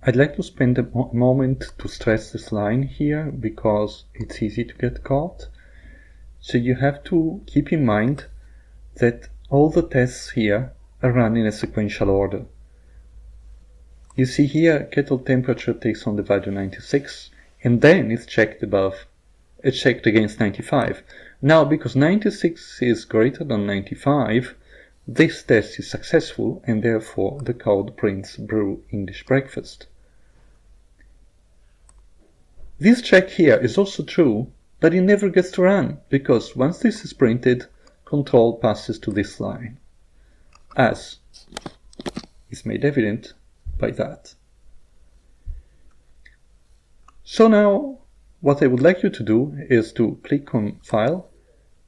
I'd like to spend a moment to stress this line here because it's easy to get caught. So you have to keep in mind that all the tests here are run in a sequential order. You see here kettle temperature takes on the value 96 and then it's checked against 95. Now because 96 is greater than 95, this test is successful and therefore the code prints brew English breakfast. This check here is also true, but it never gets to run because once this is printed, control passes to this line, as is made evident by that. So now what I would like you to do is to click on File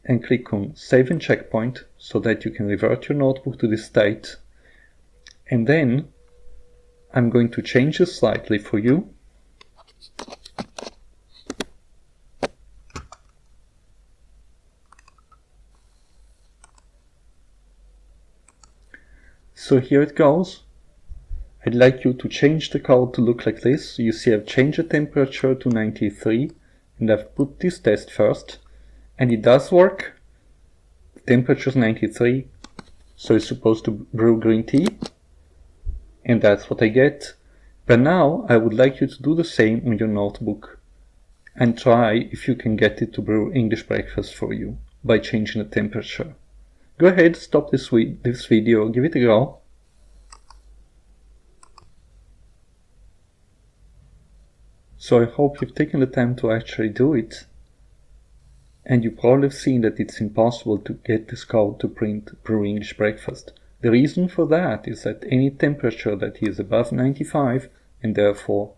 and click on Save and Checkpoint so that you can revert your notebook to this state. And then I'm going to change this slightly for you. So here it goes. I'd like you to change the code to look like this. You see I've changed the temperature to 93 and I've put this test first. And it does work. The temperature is 93, so it's supposed to brew green tea. And that's what I get. But now I would like you to do the same on your notebook and try if you can get it to brew English breakfast for you by changing the temperature. Go ahead, stop this video, give it a go. So I hope you've taken the time to actually do it. And you probably have seen that it's impossible to get this code to print brew English breakfast. The reason for that is that any temperature that is above 95 and therefore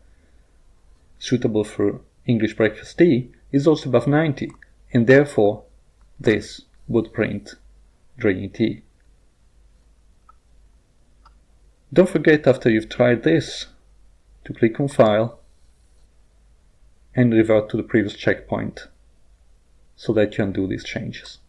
suitable for English breakfast tea is also above 90, and therefore this would print drinking tea. Don't forget, after you've tried this, to click on File and revert to the previous checkpoint so that you undo these changes.